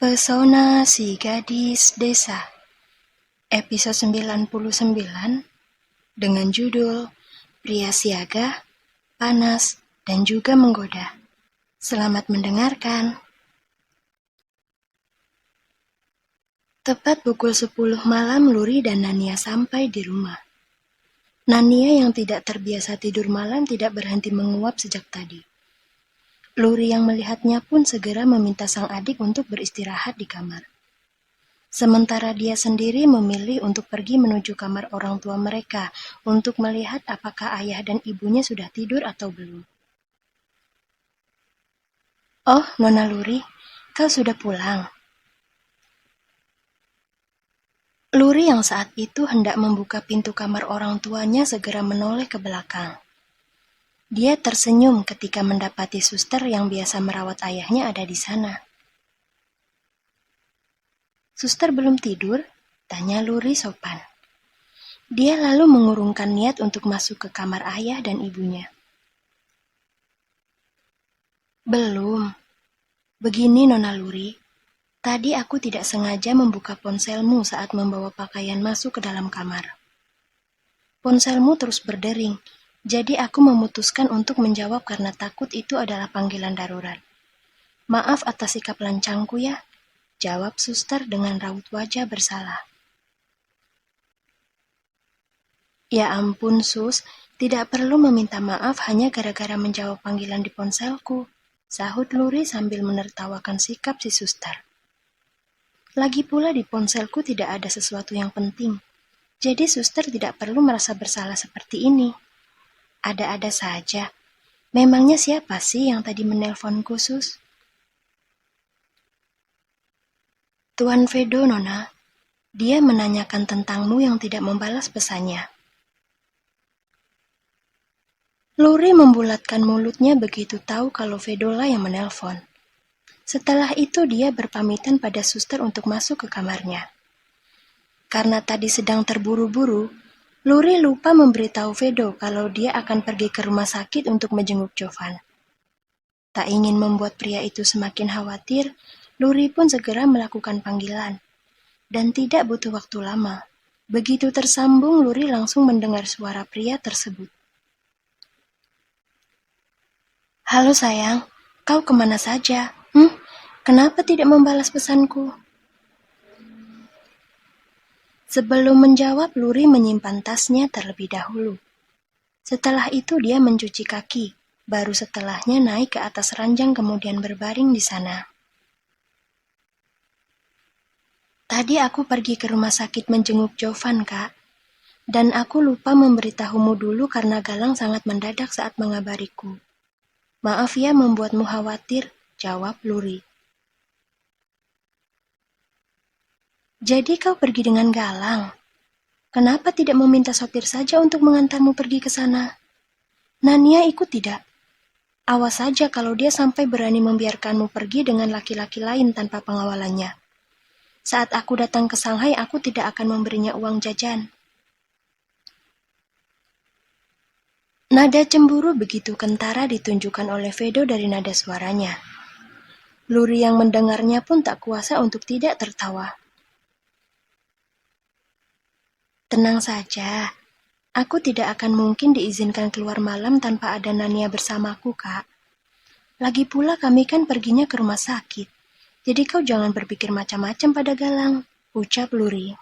Pesona si Gadis Desa, episode 99 dengan judul Pria Siaga, Panas, dan juga Menggoda. Selamat mendengarkan. Tepat pukul 10 malam Luri dan Nania sampai di rumah. Nania yang tidak terbiasa tidur malam tidak berhenti menguap sejak tadi. Luri yang melihatnya pun segera meminta sang adik untuk beristirahat di kamar. Sementara dia sendiri memilih untuk pergi menuju kamar orang tua mereka untuk melihat apakah ayah dan ibunya sudah tidur atau belum. Oh, Nona Luri, kau sudah pulang. Luri yang saat itu hendak membuka pintu kamar orang tuanya segera menoleh ke belakang. Dia tersenyum ketika mendapati suster yang biasa merawat ayahnya ada di sana. Suster belum tidur? Tanya Luri sopan. Dia lalu mengurungkan niat untuk masuk ke kamar ayah dan ibunya. Belum. Begini Nona Luri, tadi aku tidak sengaja membuka ponselmu saat membawa pakaian masuk ke dalam kamar. Ponselmu terus berdering, jadi aku memutuskan untuk menjawab karena takut itu adalah panggilan darurat. Maaf atas sikap lancangku ya, jawab suster dengan raut wajah bersalah. Ya ampun sus, tidak perlu meminta maaf hanya gara-gara menjawab panggilan di ponselku, sahut Luri sambil menertawakan sikap si suster. Lagi pula di ponselku tidak ada sesuatu yang penting, jadi suster tidak perlu merasa bersalah seperti ini. Ada-ada saja. Memangnya siapa sih yang tadi menelpon khusus? Tuan Vedo, Nona. Dia menanyakan tentangmu yang tidak membalas pesannya. Luri membulatkan mulutnya begitu tahu kalau Vedola yang menelpon. Setelah itu dia berpamitan pada suster untuk masuk ke kamarnya. Karena tadi sedang terburu-buru, Luri lupa memberitahu Vedo kalau dia akan pergi ke rumah sakit untuk menjenguk Jovan. Tak ingin membuat pria itu semakin khawatir, Luri pun segera melakukan panggilan. Dan tidak butuh waktu lama. Begitu tersambung, Luri langsung mendengar suara pria tersebut. Halo sayang, kau kemana saja? Kenapa tidak membalas pesanku? Sebelum menjawab, Luri menyimpan tasnya terlebih dahulu. Setelah itu dia mencuci kaki, baru setelahnya naik ke atas ranjang kemudian berbaring di sana. Tadi aku pergi ke rumah sakit menjenguk Jovan, Kak. Dan aku lupa memberitahumu dulu karena Galang sangat mendadak saat mengabariku. Maaf ya membuatmu khawatir, jawab Luri. Jadi kau pergi dengan Galang? Kenapa tidak meminta sopir saja untuk mengantarmu pergi ke sana? Nania ikut tidak? Awas saja kalau dia sampai berani membiarkanmu pergi dengan laki-laki lain tanpa pengawalannya. Saat aku datang ke Shanghai, aku tidak akan memberinya uang jajan. Nada cemburu begitu kentara ditunjukkan oleh Vedo dari nada suaranya. Luri yang mendengarnya pun tak kuasa untuk tidak tertawa. Tenang saja, aku tidak akan mungkin diizinkan keluar malam tanpa ada Nania bersamaku, Kak. Lagi pula kami kan perginya ke rumah sakit, jadi kau jangan berpikir macam-macam pada Galang, ucap Luri.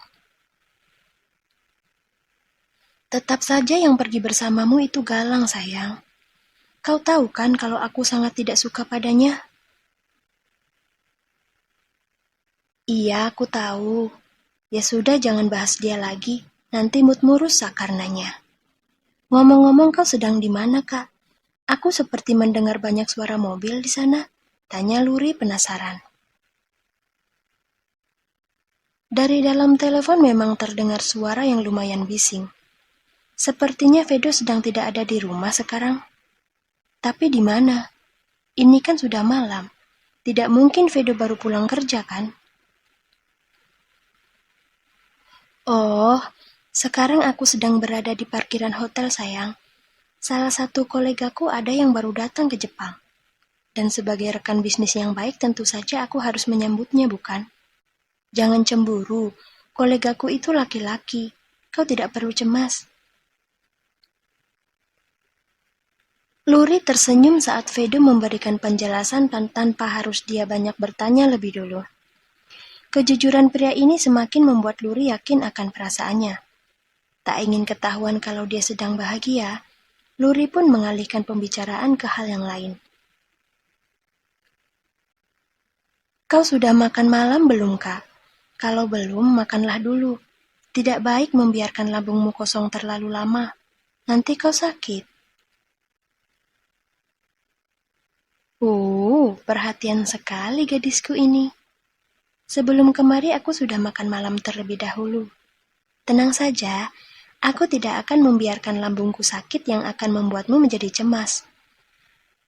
Tetap saja yang pergi bersamamu itu Galang, sayang. Kau tahu kan kalau aku sangat tidak suka padanya? Iya, aku tahu. Ya sudah, jangan bahas dia lagi. Nanti moodmu rusak karenanya. Ngomong-ngomong, kau sedang di mana, Kak? Aku seperti mendengar banyak suara mobil di sana. Tanya Luri penasaran. Dari dalam telepon memang terdengar suara yang lumayan bising. Sepertinya Vedo sedang tidak ada di rumah sekarang. Tapi di mana? Ini kan sudah malam. Tidak mungkin Vedo baru pulang kerja, kan? Oh, sekarang aku sedang berada di parkiran hotel, sayang. Salah satu kolegaku ada yang baru datang ke Jepang. Dan sebagai rekan bisnis yang baik tentu saja aku harus menyambutnya, bukan? Jangan cemburu, kolegaku itu laki-laki. Kau tidak perlu cemas. Luri tersenyum saat Vedo memberikan penjelasan tanpa harus dia banyak bertanya lebih dulu. Kejujuran pria ini semakin membuat Luri yakin akan perasaannya. Tak ingin ketahuan kalau dia sedang bahagia, Luri pun mengalihkan pembicaraan ke hal yang lain. Kau sudah makan malam belum, Kak? Kalau belum, makanlah dulu. Tidak baik membiarkan lambungmu kosong terlalu lama. Nanti kau sakit. Perhatian sekali gadisku ini. Sebelum kemari aku sudah makan malam terlebih dahulu. Tenang saja, aku tidak akan membiarkan lambungku sakit yang akan membuatmu menjadi cemas.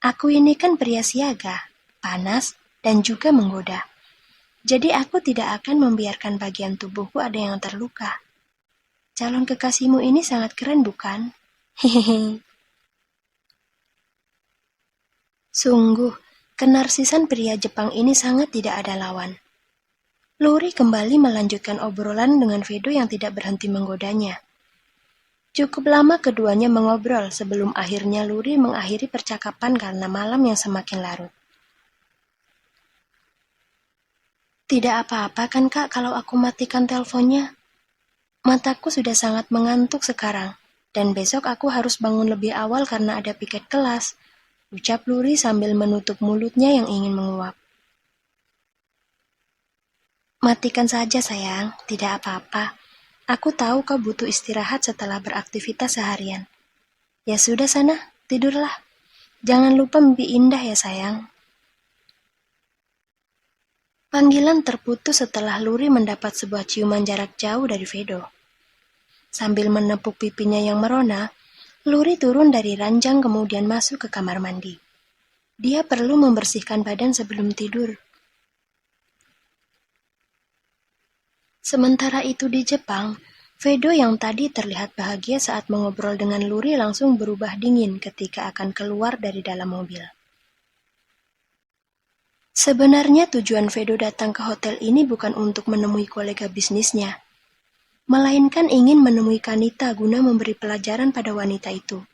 Aku ini kan pria siaga, panas, dan juga menggoda. Jadi aku tidak akan membiarkan bagian tubuhku ada yang terluka. Calon kekasihmu ini sangat keren, bukan? Hehehe. Sungguh, kenarsisan pria Jepang ini sangat tidak ada lawan. Luri kembali melanjutkan obrolan dengan Vedo yang tidak berhenti menggodanya. Cukup lama keduanya mengobrol sebelum akhirnya Luri mengakhiri percakapan karena malam yang semakin larut. Tidak apa-apa kan, Kak, kalau aku matikan teleponnya? Mataku sudah sangat mengantuk sekarang, dan besok aku harus bangun lebih awal karena ada piket kelas, ucap Luri sambil menutup mulutnya yang ingin menguap. Matikan saja sayang, tidak apa-apa. Aku tahu kau butuh istirahat setelah beraktivitas seharian. Ya sudah sana, tidurlah. Jangan lupa mimpi indah ya sayang. Panggilan terputus setelah Luri mendapat sebuah ciuman jarak jauh dari Vedo. Sambil menepuk pipinya yang merona, Luri turun dari ranjang kemudian masuk ke kamar mandi. Dia perlu membersihkan badan sebelum tidur. Sementara itu di Jepang, Vedo yang tadi terlihat bahagia saat mengobrol dengan Luri langsung berubah dingin ketika akan keluar dari dalam mobil. Sebenarnya tujuan Vedo datang ke hotel ini bukan untuk menemui kolega bisnisnya, melainkan ingin menemui Kanita guna memberi pelajaran pada wanita itu.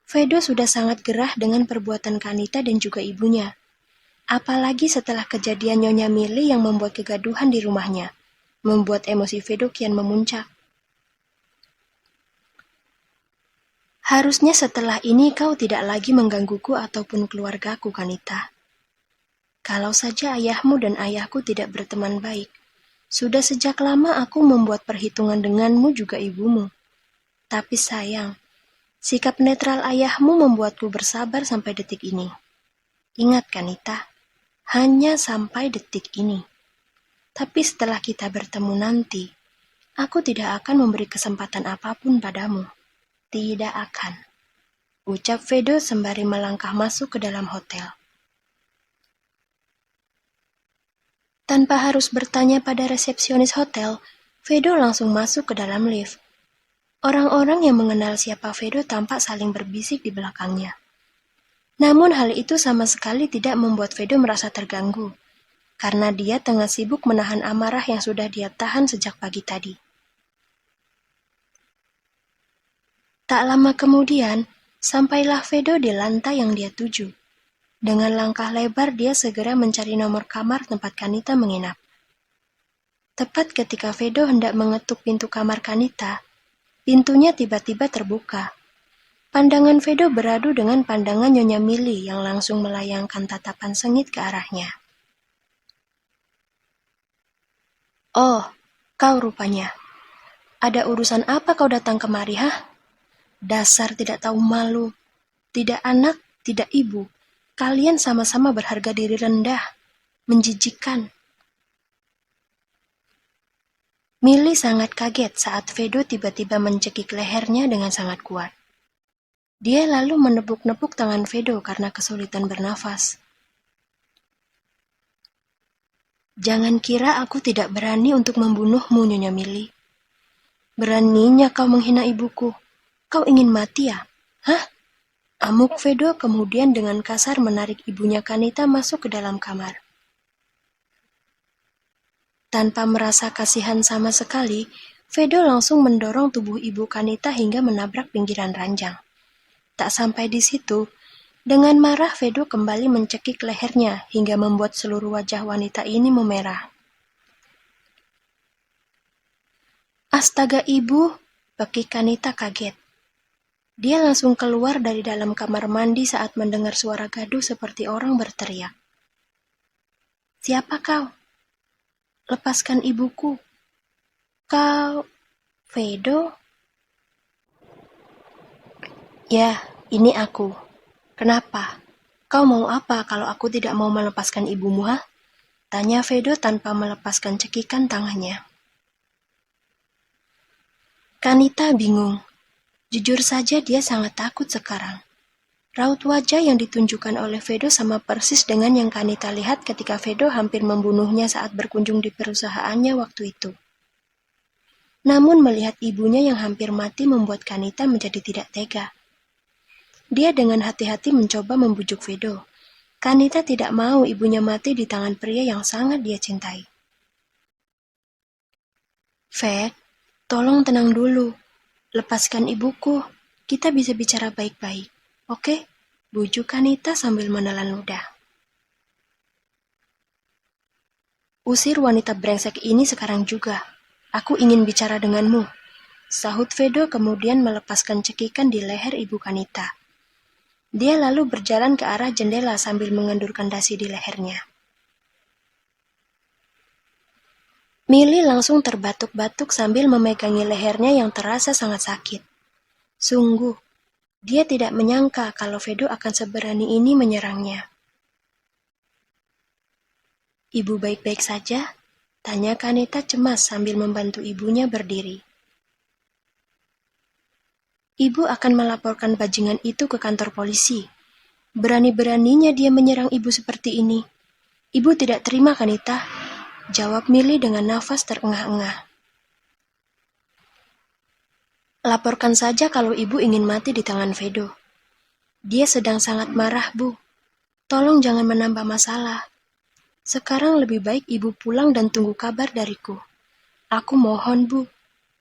Vedo sudah sangat gerah dengan perbuatan Kanita dan juga ibunya, apalagi setelah kejadian Nyonya Mili yang membuat kegaduhan di rumahnya, membuat emosi Vedo kian memuncak. Harusnya setelah ini kau tidak lagi menggangguku ataupun keluargaku, Kanita. Kalau saja ayahmu dan ayahku tidak berteman baik, sudah sejak lama aku membuat perhitungan denganmu juga ibumu. Tapi sayang, sikap netral ayahmu membuatku bersabar sampai detik ini. Ingat, Kanita, hanya sampai detik ini. Tapi setelah kita bertemu nanti, aku tidak akan memberi kesempatan apapun padamu. Tidak akan, ucap Vedo sembari melangkah masuk ke dalam hotel. Tanpa harus bertanya pada resepsionis hotel, Vedo langsung masuk ke dalam lift. Orang-orang yang mengenal siapa Vedo tampak saling berbisik di belakangnya. Namun hal itu sama sekali tidak membuat Vedo merasa terganggu, karena dia tengah sibuk menahan amarah yang sudah dia tahan sejak pagi tadi. Tak lama kemudian, sampailah Vedo di lantai yang dia tuju. Dengan langkah lebar dia segera mencari nomor kamar tempat Kanita menginap. Tepat ketika Vedo hendak mengetuk pintu kamar Kanita, pintunya tiba-tiba terbuka. Pandangan Vedo beradu dengan pandangan Nyonya Mili yang langsung melayangkan tatapan sengit ke arahnya. Oh, kau rupanya. Ada urusan apa kau datang kemari, hah? Dasar tidak tahu malu. Tidak anak, tidak ibu. Kalian sama-sama berharga diri rendah. Menjijikkan. Mili sangat kaget saat Vedo tiba-tiba mencekik lehernya dengan sangat kuat. Dia lalu menepuk-nepuk tangan Vedo karena kesulitan bernafas. Jangan kira aku tidak berani untuk membunuhmu, Nyonya Mili. Beraninya kau menghina ibuku. Kau ingin mati ya? Hah? Amuk Vedo kemudian dengan kasar menarik ibunya Kanita masuk ke dalam kamar. Tanpa merasa kasihan sama sekali, Vedo langsung mendorong tubuh ibu Kanita hingga menabrak pinggiran ranjang. Tak sampai di situ, dengan marah Vedo kembali mencekik lehernya hingga membuat seluruh wajah wanita ini memerah. Astaga ibu, bekik Kanita kaget. Dia langsung keluar dari dalam kamar mandi saat mendengar suara gaduh seperti orang berteriak. Siapa kau? Lepaskan ibuku. Kau, Vedo? Ya, ini aku. Kenapa? Kau mau apa kalau aku tidak mau melepaskan ibumu, ha? Tanya Vedo tanpa melepaskan cekikan tangannya. Kanita bingung. Jujur saja dia sangat takut sekarang. Raut wajah yang ditunjukkan oleh Vedo sama persis dengan yang Kanita lihat ketika Vedo hampir membunuhnya saat berkunjung di perusahaannya waktu itu. Namun melihat ibunya yang hampir mati membuat Kanita menjadi tidak tega. Dia dengan hati-hati mencoba membujuk Vedo. Kanita tidak mau ibunya mati di tangan pria yang sangat dia cintai. Ved, tolong tenang dulu. Lepaskan ibuku. Kita bisa bicara baik-baik. Oke? Bujuk Kanita sambil menelan ludah. Usir wanita brengsek ini sekarang juga. Aku ingin bicara denganmu. Sahut Vedo kemudian melepaskan cekikan di leher ibu Kanita. Dia lalu berjalan ke arah jendela sambil mengendurkan dasi di lehernya. Milly langsung terbatuk-batuk sambil memegangi lehernya yang terasa sangat sakit. Sungguh, dia tidak menyangka kalau Vedo akan seberani ini menyerangnya. Ibu baik-baik saja? Tanya Kanita cemas sambil membantu ibunya berdiri. Ibu akan melaporkan bajingan itu ke kantor polisi. Berani-beraninya dia menyerang ibu seperti ini. Ibu tidak terima, Kanita. Jawab Milly dengan nafas terengah-engah. Laporkan saja kalau ibu ingin mati di tangan Vedo. Dia sedang sangat marah, Bu. Tolong jangan menambah masalah. Sekarang lebih baik ibu pulang dan tunggu kabar dariku. Aku mohon, Bu.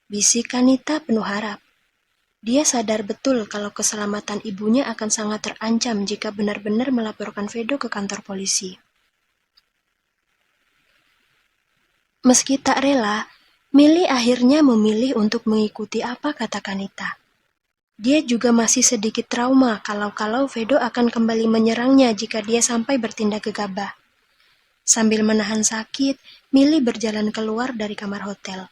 Bisik Kanita penuh harap. Dia sadar betul kalau keselamatan ibunya akan sangat terancam jika benar-benar melaporkan Vedo ke kantor polisi. Meski tak rela, Milly akhirnya memilih untuk mengikuti apa kata Kanita. Dia juga masih sedikit trauma kalau Vedo akan kembali menyerangnya jika dia sampai bertindak gegabah. Sambil menahan sakit, Milly berjalan keluar dari kamar hotel,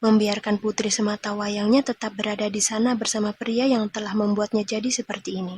membiarkan putri semata wayangnya tetap berada di sana bersama pria yang telah membuatnya jadi seperti ini.